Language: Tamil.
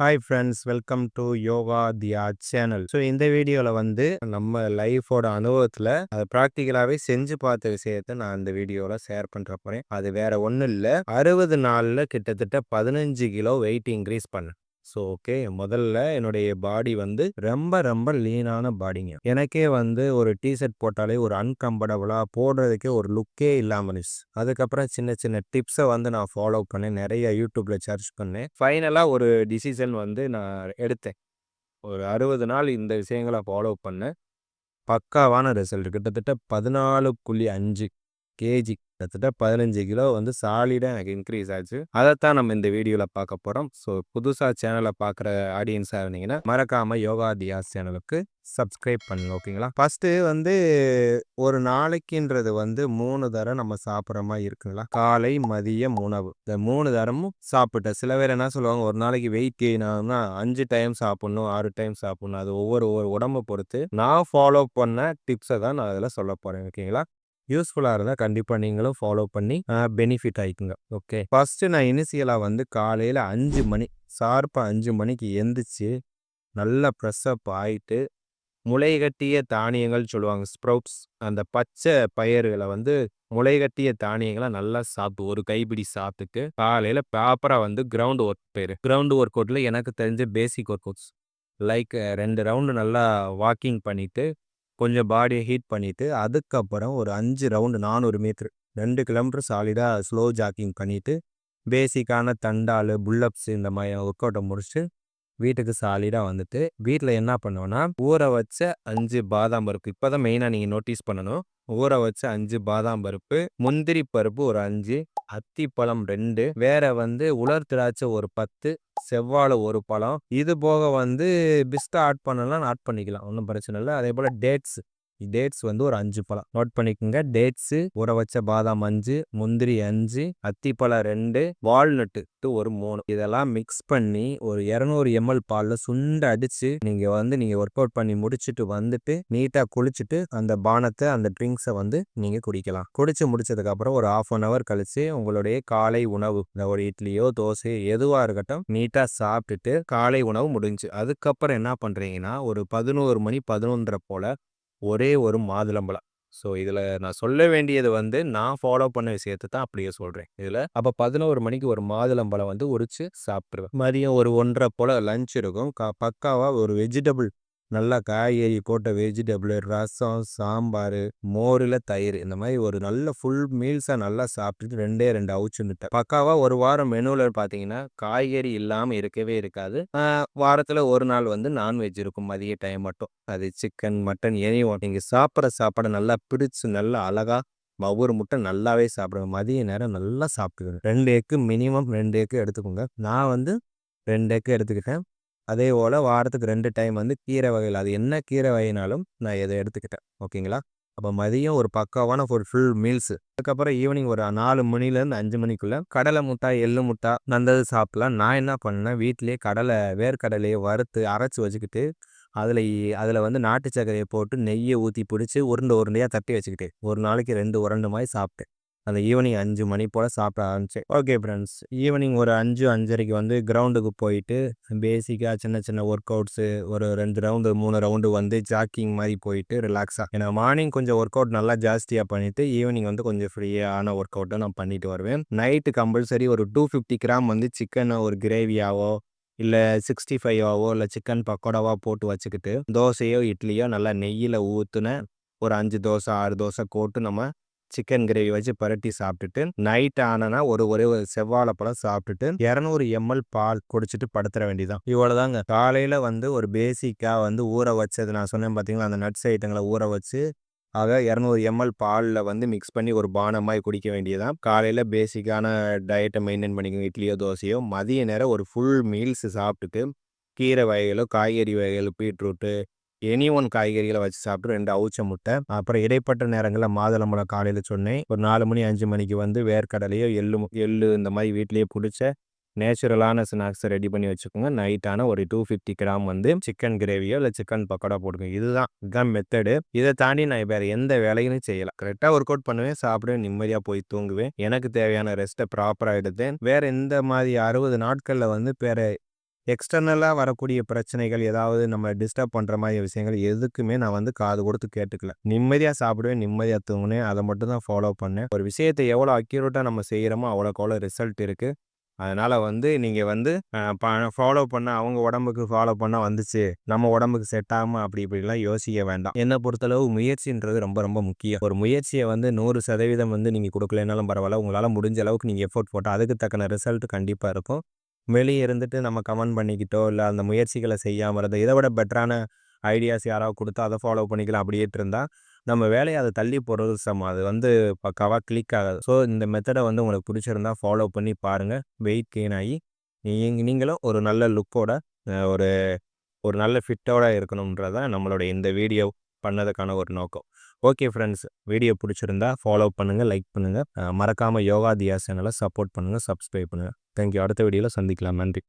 Hi friends, welcome to Yoga Diya channel. So இந்த வீடியோவில் வந்து நம்ம லைஃபோட அனுபவத்தில் அதை ப்ராக்டிக்கலாகவே செஞ்சு பார்த்த விஷயத்த நான் இந்த வீடியோவில் ஷேர் பண்ணுற போகிறேன். அது வேற ஒன்றும் இல்லை, 60 நாளில் கிட்டத்தட்ட 15 கிலோ வெயிட் இன்க்ரீஸ் பண்ணேன். ஸோ ஓகே, முதல்ல என்னுடைய பாடி வந்து ரொம்ப ரொம்ப லீனான பாடிங்க. எனக்கே வந்து ஒரு டிஷர்ட் போட்டாலே ஒரு அன்கம்ஃபர்டபுளாக போடுறதுக்கே ஒரு லுக்கே இல்லாமல் இருந்துச்சு. அதுக்கப்புறம் சின்ன சின்ன டிப்ஸை வந்து நான் ஃபாலோ பண்ணேன், நிறைய யூடியூப்ல சர்ச் பண்ணேன். ஃபைனலாக ஒரு டிசிஷன் வந்து நான் எடுத்தேன். ஒரு 60 நாள் இந்த விஷயங்களை ஃபாலோ பண்ணேன். பக்காவான ரிசல்ட். கிட்டத்தட்ட 14.5 கேஜி, கிட்டத்தட்ட 15 கிலோ வந்து சாலிடா எனக்கு இன்க்ரீஸ் ஆச்சு. அதைத்தான் நம்ம இந்த வீடியோவில் பார்க்க போகிறோம். ஸோ புதுசாக சேனலை பார்க்குற ஆடியன்ஸாக இருந்தீங்கன்னா மறக்காமல் யோகா தியாஸ் சேனலுக்கு சப்ஸ்கிரைப் பண்ணுங்க. ஓகேங்களா? ஃபஸ்ட்டு வந்து ஒரு நாளைக்குன்றது வந்து 3 தரம் நம்ம சாப்பிட்ற மாதிரி இருக்குங்களா? காலை மதியம் உணவு, இந்த 3 தரமும் சாப்பிட்டேன். சில பேர் என்ன சொல்லுவாங்க, ஒரு நாளைக்கு வெயிட் கெயின் ஆகும்னா 5 டைம் சாப்பிட்ணும், 6 டைம் சாப்பிட்ணும். அது ஒவ்வொரு உடம்பை பொறுத்து. நான் ஃபாலோ பண்ண டிப்ஸை தான் நான் அதில் சொல்ல போகிறேன். ஓகேங்களா? யூஸ்ஃபுல்லாக இருந்தால் கண்டிப்பாக நீங்களும் ஃபாலோ பண்ணி பெனிஃபிட் ஆகிக்குங்க. ஓகே, ஃபஸ்ட்டு நான் இனிஷியலாக வந்து காலையில் 5 மணி ஷார்ப்பாக 5 மணிக்கு எந்திரிச்சு நல்லா ப்ரெஸ்அப் ஆகிட்டு முளைகட்டிய தானியங்கள் சொல்லுவாங்க, ஸ்ப்ரவுட்ஸ். அந்த பச்சை பயிர்களை வந்து முளைகட்டிய தானியங்களை நல்லா சாப்பிட்டு ஒரு கைப்பிடி சாப்பிட்டுட்டு காலையில் ப்ராப்பராக வந்து கிரவுண்ட் ஒர்க் போயிரு. கிரவுண்ட் ஒர்க் அவுட்டில் எனக்கு தெரிஞ்ச பேசிக் ஒர்க் அவுட்ஸ் லைக் 2 ரவுண்டு நல்லா வாக்கிங் பண்ணிவிட்டு கொஞ்சம் பாடியை ஹீட் பண்ணிவிட்டு அதுக்கப்புறம் ஒரு 5 ரவுண்டு 400 மீட்ரு 2 கிலோமீட்டர் சாலிடாக ஸ்லோ ஜாக்கிங் பண்ணிவிட்டு பேசிக்கான தண்டால் புல்லப்ஸ் இந்த மாதிரி ஒர்க் அவுட்டை முடிச்சுட்டு வீட்டுக்கு சாலிடாக வந்துட்டு வீட்டில் என்ன பண்ணுவேன்னா, ஊற வச்ச 5 பாதாம் பருப்பு. இப்போ தான் மெயினாக நீங்கள் நோட்டீஸ் பண்ணணும். ஊற வச்ச 5 பாதாம் பருப்பு, முந்திரி பருப்பு ஒரு 5, அத்திப்பழம் 2, வேற வந்து உலர் திராட்சை ஒரு 10, செவ்வாழை ஒரு பழம். இது போக வந்து பிஸ்தா ஆட் பண்ணலாம், ஆட் பண்ணிக்கலாம், ஒன்றும் பிரச்சனை இல்லை. அதே போல் டேட்ஸ் வந்து ஒரு 5 பழம் நோட் பண்ணிக்கோங்க. டேட்ஸு, ஊற வச்ச பாதாம் 5, முந்திரி 5, அத்திப்பழம் 2, வால்நட்டு ஒரு 3. இதெல்லாம் மிக்ஸ் பண்ணி ஒரு 200 ml பாலில் சுண்ட அடிச்சு நீங்கள் ஒர்க் அவுட் பண்ணி முடிச்சுட்டு வந்துட்டு நீட்டாக குளிச்சுட்டு அந்த பானத்தை அந்த ட்ரிங்க்ஸை வந்து நீங்கள் குடிக்கலாம். குடிச்சு முடிச்சதுக்கப்புறம் ஒரு 1/2 hour கழிச்சு உங்களுடைய காலை உணவு, இந்த ஒரு இட்லியோ தோசையோ எதுவாக இருக்கட்டும் நீட்டாக சாப்பிட்டுட்டு காலை உணவு முடிஞ்சு அதுக்கப்புறம் என்ன பண்ணுறீங்கன்னா ஒரு 11 மணி 11:30 போல் ஒரே ஒரு மாதுளம்பழம். ஸோ இதில் நான் சொல்ல வேண்டியது வந்து நான் ஃபாலோ பண்ண விஷயத்தை தான் அப்படியே சொல்கிறேன் இதில். அப்போ 11 மணிக்கு ஒரு மாதுளம்பழம் வந்து உரிச்சு சாப்பிட்ருவேன். மதியம் ஒரு 1:30 போல் லஞ்ச் இருக்கும். பக்காவாக ஒரு வெஜிடபிள், நல்லா காய்கறி போட்ட வெஜிடபிள், ரசம், சாம்பார், மோரில் தயிர், இந்த மாதிரி ஒரு நல்ல ஃபுல் மீல்ஸாக நல்லா சாப்பிட்டுட்டு 2 அவுச்சு முட்டை. பக்காவாக ஒரு வாரம் மெனுவில் பார்த்தீங்கன்னா காய்கறி இல்லாமல் இருக்கவே இருக்காது. வாரத்தில் ஒரு நாள் வந்து நான்வெஜ் இருக்கும் மதிய டைம் மட்டும். அது சிக்கன், மட்டன், எனியும் நீங்கள் சாப்பிட்ற சாப்பாடை நல்லா பிடிச்சி நல்லா அழகாக ஒவ்வொரு முட்டை நல்லாவே சாப்பிடுவேன். மதிய நேரம் நல்லா சாப்பிட்டுக்கிறேன். 2 எக்கு மினிமம் 2 எக்கு எடுத்துக்கோங்க. நான் வந்து 2 எக்கு எடுத்துக்கிட்டேன். அதே போல் வாரத்துக்கு 2 டைம் வந்து கீரை வகைகள், அது என்ன கீரை வகைனாலும் நான் இதை எடுத்துக்கிட்டேன். ஓகேங்களா? அப்போ மதியம் ஒரு பக்காவான ஒரு ஃபுல் மீல்ஸு. அதுக்கப்புறம் ஈவினிங் ஒரு 4 மணிலேருந்து 5 மணிக்குள்ளே கடலை முட்டாய், எள்ளு முட்டை நல்லது சாப்பிடலாம். நான் என்ன பண்ணேன், வீட்டிலேயே வேர்க்கடலையை வறுத்து அரைச்சி வச்சுக்கிட்டு அதில் வந்து நாட்டு சர்க்கரையை போட்டு நெய்யை ஊற்றி பிடிச்சி உருண்டையாக தட்டி வச்சுக்கிட்டேன். ஒரு நாளைக்கு 2 உருண்டை மாதிரி சாப்பிட்டேன். அந்த ஈவினிங் 5 மணி போல் சாப்பிட ஆரம்பிச்சேன். ஓகே ஃப்ரெண்ட்ஸ், ஈவினிங் ஒரு 5, 5:30 வந்து கிரவுண்டுக்கு போயிட்டு பேசிக்காக சின்ன சின்ன ஒர்க் அவுட்ஸு ஒரு 2 ரவுண்டு 3 ரவுண்டு வந்து ஜாக்கிங் மாதிரி போயிட்டு ரிலாக்ஸாக, ஏன்னா மார்னிங் கொஞ்சம் ஒர்க் அவுட் நல்லா ஜாஸ்தியாக பண்ணிவிட்டு ஈவினிங் வந்து கொஞ்சம் ஃப்ரீயான ஒர்க் அவுட்டை நான் பண்ணிட்டு வருவேன். நைட்டு கம்பல்சரி ஒரு 250 கிராம் வந்து சிக்கனை ஒரு கிரேவியாவோ இல்லை 65ஆவோ இல்லை சிக்கன் பக்கோடாவோ போட்டு வச்சுக்கிட்டு தோசையோ இட்லியோ நல்லா நெய்யில் ஊற்றுன ஒரு 5 தோசை 6 தோசை போட்டு நம்ம சிக்கன் கிரேவி வச்சு பரட்டி சாப்பிட்டுட்டு நைட் ஆனனா ஒரே ஒரு செவ்வாழைப்பழம் சாப்பிட்டுட்டு 200 ml பால் குடிச்சிட்டு படுத்துற வேண்டியதான். இவ்வளோதாங்க. காலையில் வந்து ஒரு பேசிக்காக வந்து ஊற வச்சது நான் சொன்னேன் பார்த்தீங்களா, அந்த நட்ஸ் ஐட்டங்களை ஊற வச்சு ஆக 200 ml பாலில் வந்து மிக்ஸ் பண்ணி ஒரு பானமாய் குடிக்க வேண்டியதான். காலையில் பேசிக்கான டயட்டை மெயின்டைன் பண்ணிக்கோங்க. இட்லியோ தோசையோ மதிய நேரம் ஒரு ஃபுல் மீல்ஸ் சாப்பிட்டுட்டு கீரை வகைகளோ காய்கறி வகைகள் பீட்ரூட்டு எனி ஒன் காய்கறிகளை வச்சு சாப்பிட்டு 2 அவிச்ச முட்டை. அப்புறம் இடைப்பட்ட நேரங்களில் மாதுளம்பழம் காலையில் சொன்னேன். ஒரு 4 மணி 5 மணிக்கு வந்து வேர்க்கடலையோ எள்ளு இந்த மாதிரி வீட்டிலேயே பிடிச்ச நேச்சுரலான ஸ்நாக்ஸை ரெடி பண்ணி வச்சுக்கோங்க. நைட்டான ஒரு 250 கிராம் வந்து சிக்கன் கிரேவியோ இல்லை சிக்கன் பக்கோடா போட்டுக்கோங்க. இதுதான் மெத்தடு. இதை தாண்டி நான் வேறு எந்த வேலையும் செய்யலாம். கரெக்டாக ஒர்க் அவுட் பண்ணுவேன், சாப்பிடுவேன், நிம்மதியாக போய் தூங்குவேன். எனக்கு தேவையான ரெஸ்ட்டை ப்ராப்பராக எடுத்தேன். வேறு இந்த மாதிரி 60 நாட்களில் வந்து எக்ஸ்டர்னலா வரக்கூடிய பிரச்சனைகள், ஏதாவது நம்மள டிஸ்டர்ப் பண்ற மாரி விஷயங்கள் எதுக்குமே நான் வந்து காது கொடுத்து கேட்டுக்கல. நிம்மதியா சாப்பிடுவேன், நிம்மதியா தூங்குனேன். அத மட்டும் தான் ஃபாலோ பண்ணேன். ஒரு விஷயத்த எவ்வளோ அக்யூரேட்டா நம்ம செய்றோமோ, அவ்வளோக்கு அவ்வளோ ரிசல்ட் இருக்கு. அதனால வந்து நீங்க வந்து ஃபாலோ பண்ணா அவங்க உடம்புக்கு ஃபாலோ பண்ணா வந்துச்சு. நம்ம உடம்புக்கு செட் ஆகுமா அப்படி இப்படிலாம் யோசிக்க வேண்டாம். என்ன பொறுத்தளவு முயற்சின்றது ரொம்ப ரொம்ப முக்கியம். ஒரு முயற்சிய வந்து 100% வந்து நீங்க குடுக்கலைனாலும் பரவால்ல. உங்களால முடிஞ்ச அளவுக்கு நீங்க எஃபோர்ட் போட்டா அதுக்கு தக்கன ரிசல்ட் கண்டிப்பா இருக்கும். வெளிய இருந்துட்டு நம்ம கமெண்ட் பண்ணிக்கிட்டோ, இல்ல அந்த முயற்சிகள செய்யாம இருந்தா, இத விட பெட்டரான ஐடியாஸ் யாராவது குடுத்தா அத ஃபாலோ பண்ணிக்கலாம் அப்படின்ட்டு இருந்தா, நம்ம வேலைய அத தள்ளி போடுறது சமம். அது வந்து பக்காவா கிளிக் ஆகாது. ஸோ இந்த மெத்தட வந்து உங்களுக்கு புடிச்சிருந்தா ஃபாலோ பண்ணி பாருங்க. வெயிட் கெயின் ஆயி, நீங்களும் ஒரு நல்ல லுக்கோட ஒரு ஒரு நல்ல ஃபிட்டோட இருக்கணும்ன்றது தான் நம்மளோட இந்த வீடியோ பண்ணதுக்கான ஒரு நோக்கம். ஓகே ஃப்ரெண்ட்ஸ், வீடியோ புடிச்சிருந்தா ஃபாலோ பண்ணுங்க, லைக் பண்ணுங்க. மறக்காம யோகா தியா சேனல சப்போர்ட் பண்ணுங்க, சப்ஸ்கிரைப் பண்ணுங்க. Thank you. அடுத்த வீடியோல சந்திக்கலாம். நன்றி.